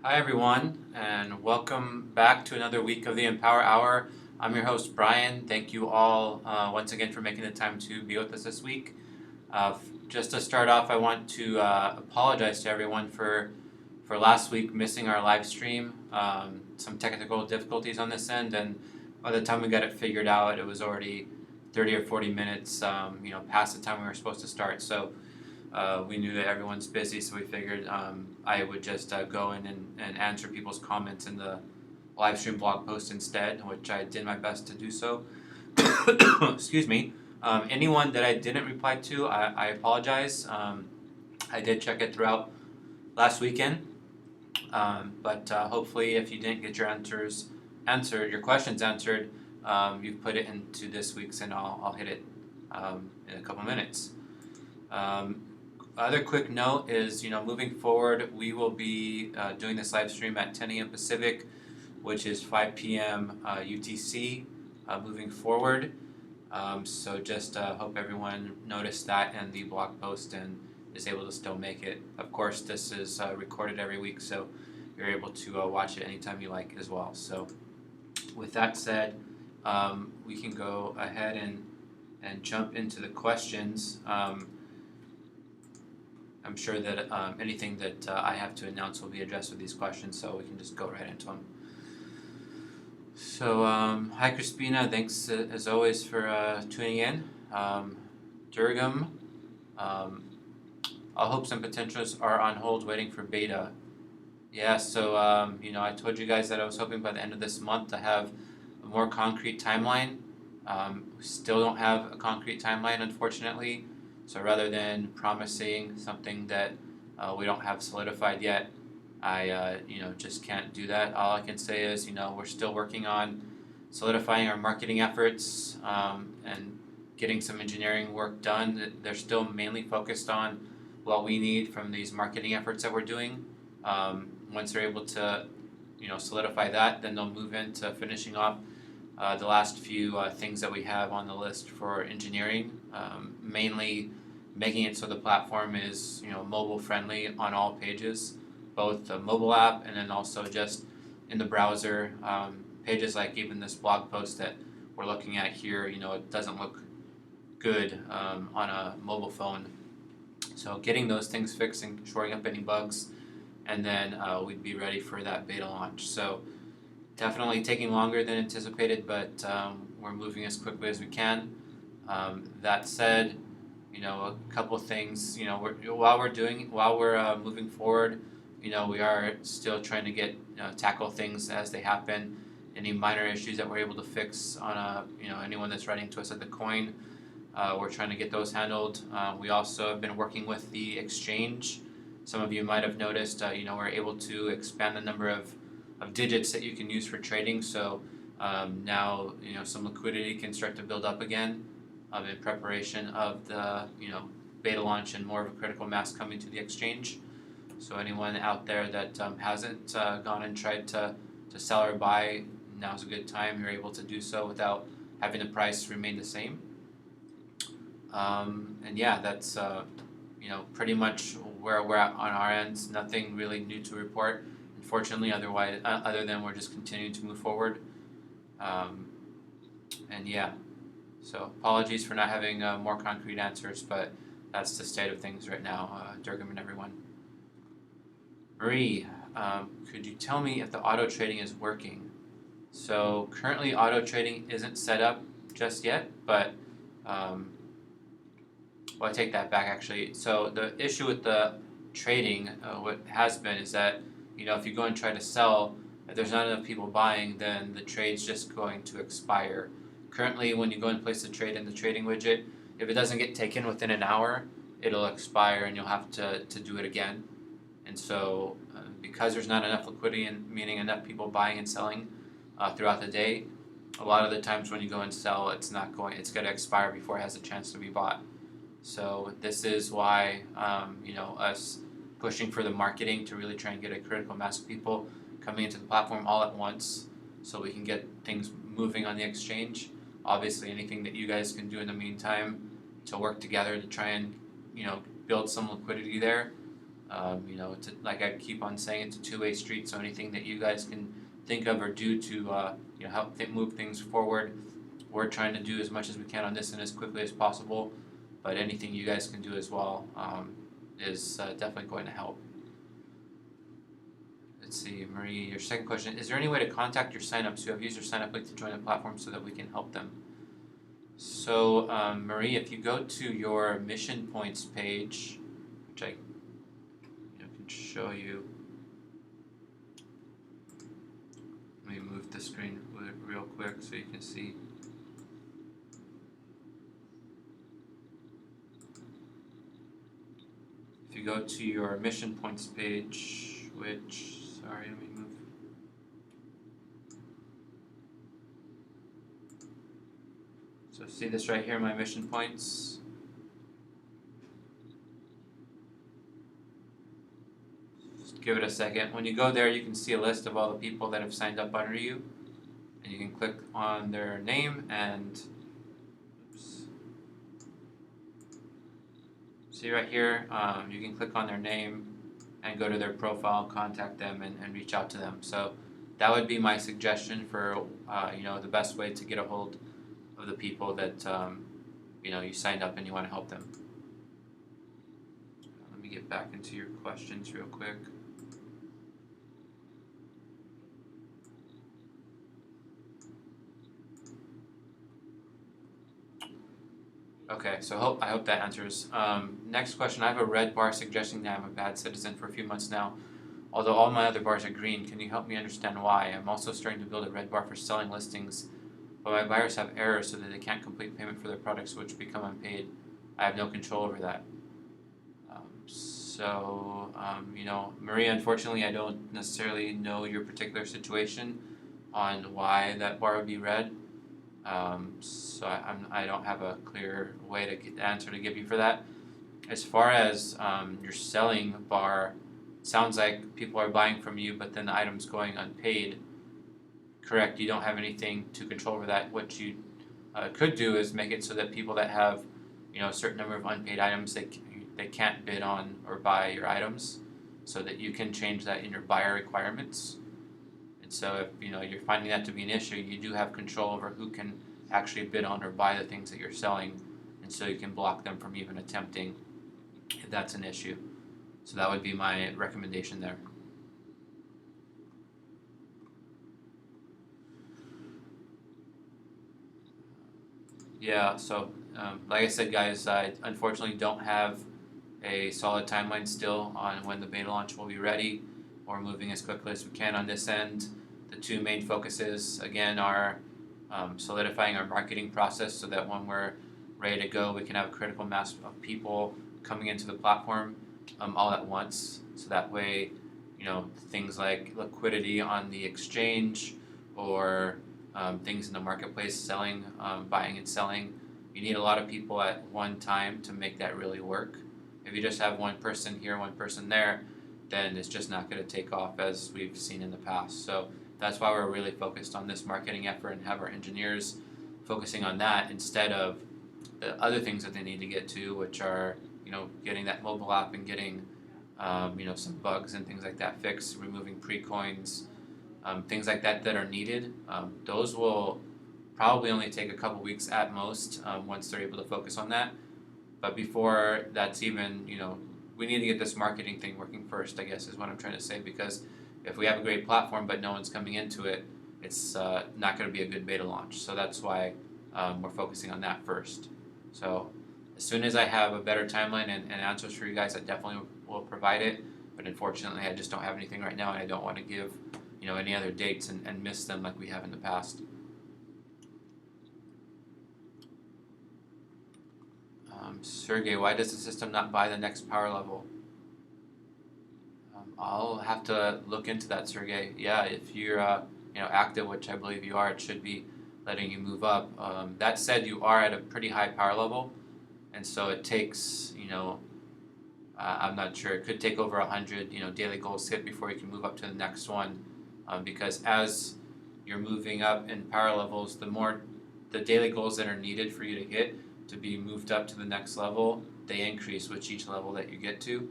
Hi, everyone, and welcome back to another week of the Empower Hour. I'm your host, Brian. Thank you all once again for making the time to be with us this week. Just to start off, I want to apologize to everyone for last week missing our live stream. Some technical difficulties on this end, and by the time we got it figured out, it was already 30 or 40 minutes, past the time we were supposed to start. So we knew that everyone's busy, so we figured I would just go in and answer people's comments in the live stream blog post instead, which I did my best to do so. Excuse me. Anyone that I didn't reply to, I apologize. I did check it throughout last weekend, but hopefully, if you didn't get your your questions answered, you've put it into this week's, and I'll hit it in a couple minutes. Other quick note is, moving forward, we will be doing this live stream at 10 a.m. Pacific, which is 5 p.m. UTC, moving forward. So just hope everyone noticed that in the blog post and is able to still make it. Of course, this is recorded every week, so you're able to watch it anytime you like as well. So with that said, we can go ahead and jump into the questions. I'm sure that anything that I have to announce will be addressed with these questions, so we can just go right into them. So, hi Crispina, thanks as always for tuning in. Durgam, all hopes and potentials are on hold waiting for beta. Yeah, so, I told you guys that I was hoping by the end of this month to have a more concrete timeline. We still don't have a concrete timeline, unfortunately. So rather than promising something that we don't have solidified yet, I just can't do that. All I can say is, we're still working on solidifying our marketing efforts and getting some engineering work done. They're still mainly focused on what we need from these marketing efforts that we're doing. Once they're able to, solidify that, then they'll move into finishing off the last few things that we have on the list for engineering, mainly making it so the platform is mobile friendly on all pages, both the mobile app and then also just in the browser. Pages like even this blog post that we're looking at here, it doesn't look good on a mobile phone. So getting those things fixed and shoring up any bugs, and then we'd be ready for that beta launch. So definitely taking longer than anticipated, but we're moving as quickly as we can. That said, a couple things, while we're moving forward, we are still trying to tackle things as they happen. Any minor issues that we're able to fix on anyone that's writing to us at the coin, we're trying to get those handled. We also have been working with the exchange. Some of you might have noticed, we're able to expand the number of digits that you can use for trading. So now, some liquidity can start to build up again in preparation of the, beta launch and more of a critical mass coming to the exchange. So anyone out there that hasn't gone and tried to sell or buy, now's a good time. You're able to do so without having the price remain the same. And yeah, that's pretty much where we're at on our ends. Nothing really new to report, unfortunately. Other than we're just continuing to move forward. And yeah, so apologies for not having more concrete answers, but that's the state of things right now. Durgam and everyone. Marie, could you tell me if the auto trading is working? So currently auto trading isn't set up just yet, but I take that back actually. So the issue with the trading, what has been is that, if you go and try to sell, if there's not enough people buying, then the trade's just going to expire. Currently, when you go and place the trade in the trading widget, if it doesn't get taken within an hour, it'll expire and you'll have to do it again. And so because there's not enough liquidity, meaning enough people buying and selling throughout the day, a lot of the times when you go and sell, it's going to expire before it has a chance to be bought. So this is why us pushing for the marketing to really try and get a critical mass of people coming into the platform all at once, so we can get things moving on the exchange. Obviously, anything that you guys can do in the meantime to work together to try and build some liquidity there, Like I keep on saying, it's a two-way street. So anything that you guys can think of or do to help move things forward, we're trying to do as much as we can on this and as quickly as possible. But anything you guys can do as well is definitely going to help. Let's see, Marie, your second question: is there any way to contact your signups who have used your sign-up link to join the platform so that we can help them? So, Marie, if you go to your mission points page, which I can show you. Let me move the screen real quick so you can see. If you go to your mission points page, which, sorry, let me move. So see this right here, my mission points. Just give it a second. When you go there, you can see a list of all the people that have signed up under you, and you can click on their name and see right here, you can click on their name and go to their profile, contact them, and reach out to them. So that would be my suggestion for the best way to get a hold of the people that you signed up and you want to help them. Let me get back into your questions real quick. Okay, so I hope that answers. Next question: I have a red bar suggesting that I'm a bad citizen for a few months now. Although all my other bars are green, can you help me understand why? I'm also starting to build a red bar for selling listings, but my buyers have errors so that they can't complete payment for their products, which become unpaid. I have no control over that. Maria, unfortunately, I don't necessarily know your particular situation on why that bar would be red. I don't have a clear way to get the answer to give you for that. As far as your selling bar, sounds like people are buying from you, but then the item's going unpaid. Correct, you don't have anything to control over that. What you could do is make it so that people that have a certain number of unpaid items, they can't bid on or buy your items, so that you can change that in your buyer requirements. And so if you're finding that to be an issue, you do have control over who can actually bid on or buy the things that you're selling, and so you can block them from even attempting if that's an issue. So that would be my recommendation there. Yeah, so like I said, guys, I unfortunately don't have a solid timeline still on when the beta launch will be ready. We're moving as quickly as we can on this end. The two main focuses, again, are solidifying our marketing process so that when we're ready to go, we can have a critical mass of people coming into the platform all at once. So that way, things like liquidity on the exchange or things in the marketplace, selling, buying and selling. You need a lot of people at one time to make that really work. If you just have one person here, one person there, then it's just not going to take off as we've seen in the past. So that's why we're really focused on this marketing effort and have our engineers focusing on that instead of the other things that they need to get to, which are getting that mobile app and getting some bugs and things like that fixed, removing pre-coins, things like that are needed. Those will probably only take a couple weeks at most once they're able to focus on that. But before that's even, we need to get this marketing thing working first, I guess is what I'm trying to say, because if we have a great platform but no one's coming into it, it's not going to be a good beta launch. So that's why we're focusing on that first. So as soon as I have a better timeline and answers for you guys, I definitely will provide it. But unfortunately, I just don't have anything right now, and I don't want to give any other dates and miss them like we have in the past. Sergey, why does the system not buy the next power level? I'll have to look into that, Sergey. Yeah, if you're active, which I believe you are, it should be letting you move up. That said, you are at a pretty high power level, and so it takes I'm not sure, it could take over 100 daily goals hit before you can move up to the next one, because as you're moving up in power levels, the more the daily goals that are needed for you to hit to be moved up to the next level, they increase with each level that you get to.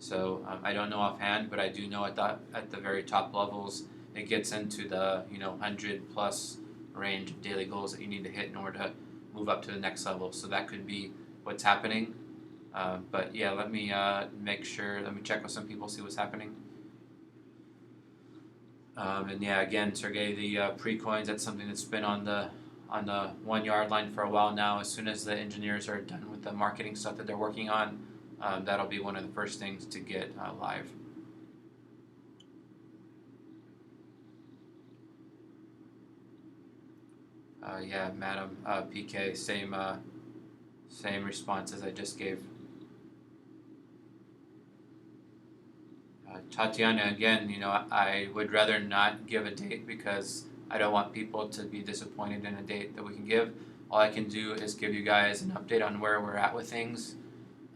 So I don't know offhand, but I do know at the very top levels, it gets into the 100+ range of daily goals that you need to hit in order to move up to the next level. So that could be what's happening. But yeah, let me make sure. Let me check with some people, see what's happening. And yeah, again, Sergey, the pre-coins, that's something that's been on the 1 yard line for a while now. As soon as the engineers are done with the marketing stuff that they're working on, that'll be one of the first things to get live. Yeah, Madam PK, same response as I just gave. Tatiana, again, I would rather not give a date because I don't want people to be disappointed in a date that we can give. All I can do is give you guys an update on where we're at with things,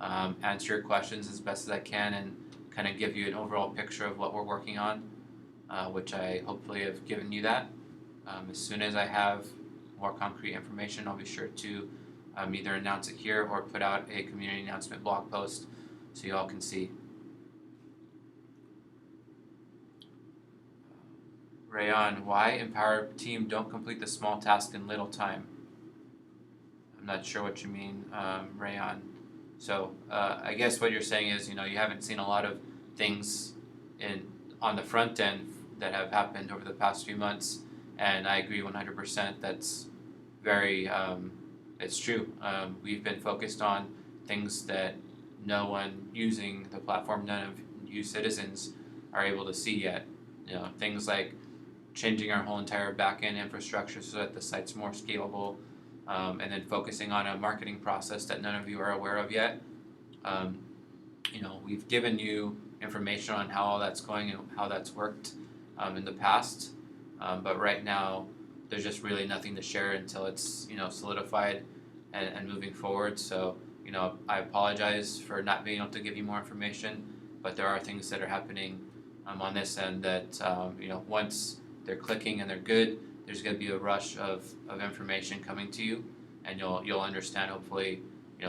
answer your questions as best as I can, and kind of give you an overall picture of what we're working on, which I hopefully have given you that. As soon as I have more concrete information, I'll be sure to either announce it here or put out a community announcement blog post so you all can see. Rayon, why empower team don't complete the small task in little time? I'm not sure what you mean, Rayon. So I guess what you're saying is, you haven't seen a lot of things on the front end that have happened over the past few months, and I agree 100%. That's very, it's true. We've been focused on things that no one using the platform, none of you citizens are able to see yet. Things like changing our whole entire backend infrastructure so that the site's more scalable, and then focusing on a marketing process that none of you are aware of yet. We've given you information on how all that's going and how that's worked in the past, but right now there's just really nothing to share until it's solidified and moving forward. So I apologize for not being able to give you more information, but there are things that are happening on this end that once they're clicking and they're good, there's going to be a rush of information coming to you, and you'll understand hopefully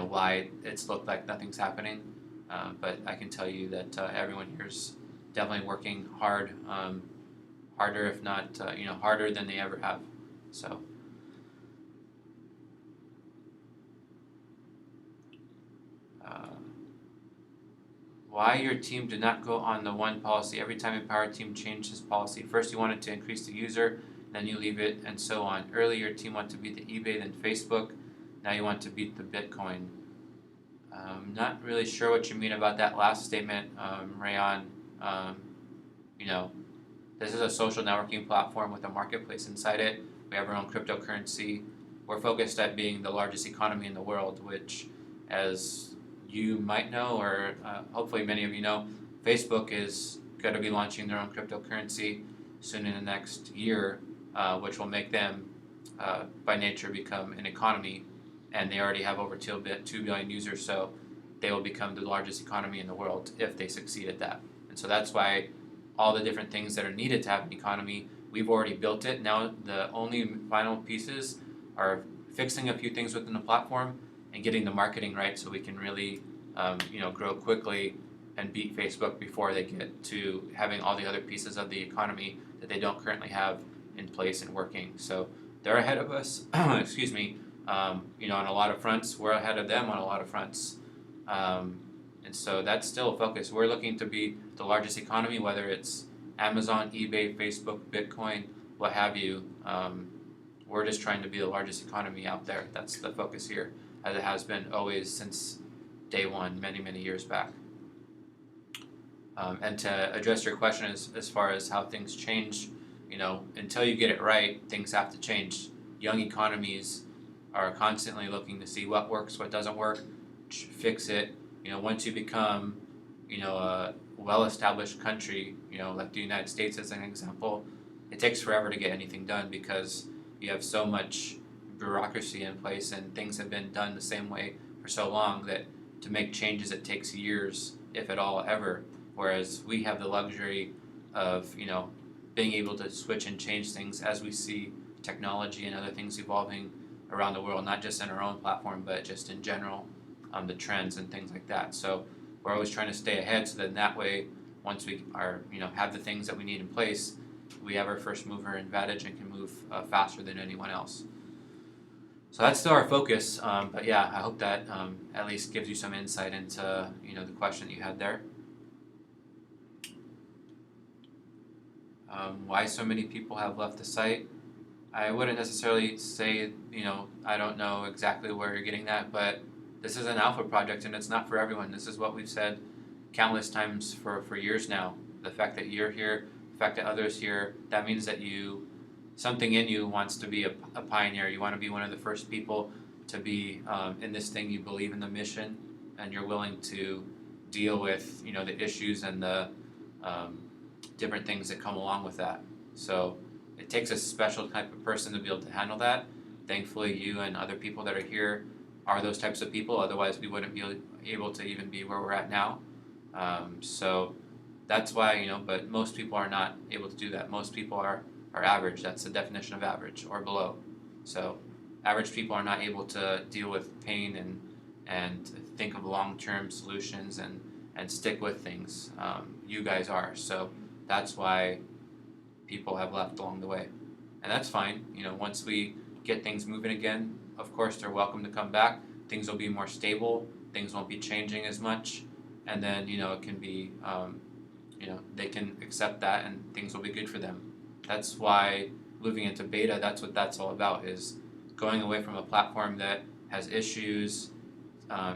why it's looked like nothing's happening. But I can tell you that everyone here is definitely working hard, harder if not harder than they ever have. So. Why your team did not go on the one policy? Every time Empower team changed his policy, first you wanted to increase the user, then you leave it, and so on. Earlier, your team wanted to beat the eBay, then Facebook. Now you want to beat the Bitcoin. Not really sure what you mean about that last statement, Rayon. This is a social networking platform with a marketplace inside it. We have our own cryptocurrency. We're focused at being the largest economy in the world, which, as you might know, or hopefully many of you know, Facebook is going to be launching their own cryptocurrency soon in the next year, which will make them, by nature, become an economy, and they already have over 2 billion users, so they will become the largest economy in the world if they succeed at that. And so that's why all the different things that are needed to have an economy, we've already built it. Now the only final pieces are fixing a few things within the platform and getting the marketing right so we can really grow quickly and beat Facebook before they get to having all the other pieces of the economy that they don't currently have in place and working. So they're ahead of us, excuse me, on a lot of fronts. We're ahead of them on a lot of fronts. And so that's still a focus. We're looking to be the largest economy, whether it's Amazon, eBay, Facebook, Bitcoin, what have you. We're just trying to be the largest economy out there. That's the focus here, as it has been always since day one, many, many years back. And to address your question as far as how things change, until you get it right, things have to change. Young economies are constantly looking to see what works, what doesn't work, fix it. Once you become, a well-established country, like the United States as an example, it takes forever to get anything done because you have so much bureaucracy in place and things have been done the same way for so long that to make changes it takes years, if at all ever. Whereas we have the luxury of, being able to switch and change things as we see technology and other things evolving around the world, not just in our own platform, but just in general, the trends and things like that. So we're always trying to stay ahead, so then that way, once we are, have the things that we need in place, we have our first mover advantage and can move faster than anyone else. So that's still our focus, but yeah, I hope that at least gives you some insight into the question that you had there. Why so many people have left the site? I wouldn't necessarily say, I don't know exactly where you're getting that, but this is an alpha project and it's not for everyone. This is what we've said countless times for years now. The fact that you're here, the fact that others here, that means that something in you wants to be a pioneer. You want to be one of the first people to be in this thing. You believe in the mission, and you're willing to deal with the issues and the different things that come along with that. So it takes a special type of person to be able to handle that. Thankfully, you and other people that are here are those types of people. Otherwise, we wouldn't be able to even be where we're at now. So that's why, but most people are not able to do that. Most people are average. That's the definition of average, or below. So average people are not able to deal with pain and think of long-term solutions and stick with things. You guys are. So that's why people have left along the way. And that's fine. Once we get things moving again, of course they're welcome to come back. Things will be more stable. Things won't be changing as much. And then, it can be, they can accept that and things will be good for them. That's why moving into beta, that's what that's all about, is going away from a platform that has issues,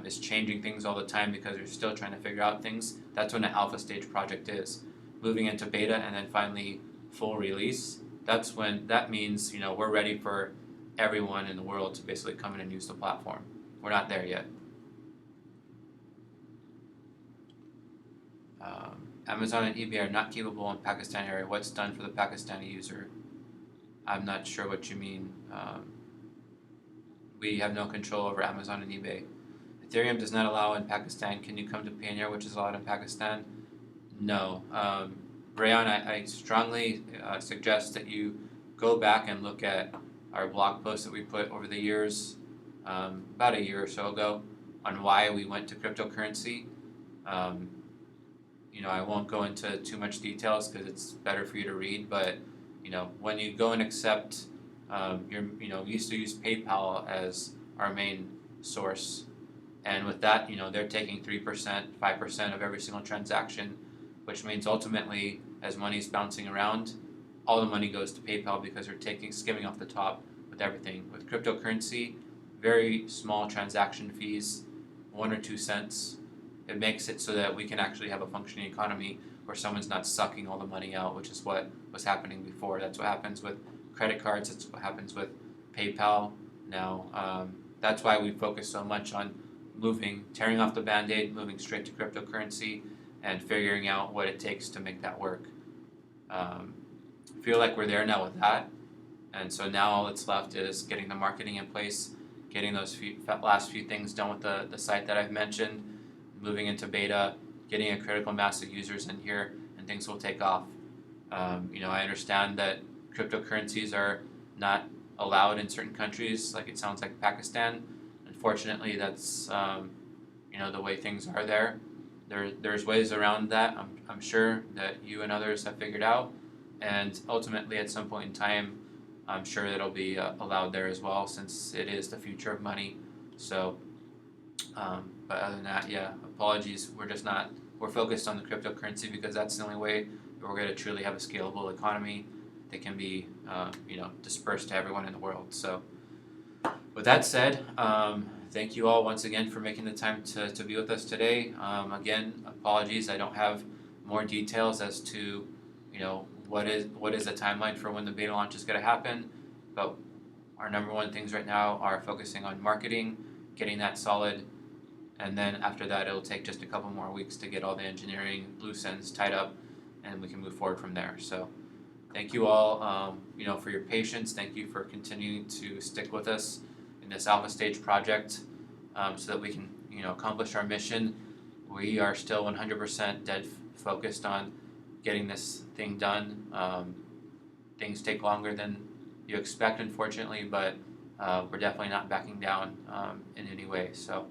is changing things all the time because you're still trying to figure out things. That's what an alpha stage project is. Moving into beta and then finally full release, that means, we're ready for everyone in the world to basically come in and use the platform. We're not there yet. Amazon and eBay are not capable in Pakistan area. What's done for the Pakistani user? I'm not sure what you mean. We have no control over Amazon and eBay. Ethereum does not allow in Pakistan. Can you come to Payoneer, which is allowed in Pakistan? No. Rayon, I strongly suggest that you go back and look at our blog posts that we put over the years, about a year or so ago, on why we went to cryptocurrency. I won't go into too much details because it's better for you to read, but when you go and accept, we used to use PayPal as our main source, and with that, they're taking 3%, 5% of every single transaction, which means ultimately, as money's bouncing around, all the money goes to PayPal because they're skimming off the top with everything. With cryptocurrency, very small transaction fees, 1 or 2 cents. It makes it so that we can actually have a functioning economy where someone's not sucking all the money out, which is what was happening before. That's what happens with credit cards. That's what happens with PayPal now. That's why we focus so much on tearing off the Band-Aid, moving straight to cryptocurrency, and figuring out what it takes to make that work. Feel like we're there now with that, and so now all that's left is getting the marketing in place, getting those last few things done with the site that I've mentioned, moving into beta, getting a critical mass of users in here, and things will take off. I understand that cryptocurrencies are not allowed in certain countries, like it sounds like Pakistan. Unfortunately, that's the way things are there. There's ways around that. I'm sure that you and others have figured out, and ultimately at some point in time, I'm sure it'll be allowed there as well, since it is the future of money. So, but other than that, yeah, apologies. We're focused on the cryptocurrency because that's the only way that we're going to truly have a scalable economy that can be, dispersed to everyone in the world. So, with that said, thank you all once again for making the time to be with us today. Again, apologies. I don't have more details as to, what is the timeline for when the beta launch is going to happen. But our number one things right now are focusing on marketing, getting that solid, and then after that, it'll take just a couple more weeks to get all the engineering loose ends tied up, and we can move forward from there. So, thank you all, for your patience. Thank you for continuing to stick with us in this alpha stage project, so that we can, accomplish our mission. We are still 100% dead focused on getting this thing done. Things take longer than you expect, unfortunately, but we're definitely not backing down in any way. So,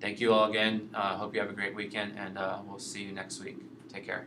Thank you all again. Hope you have a great weekend, and we'll see you next week. Take care.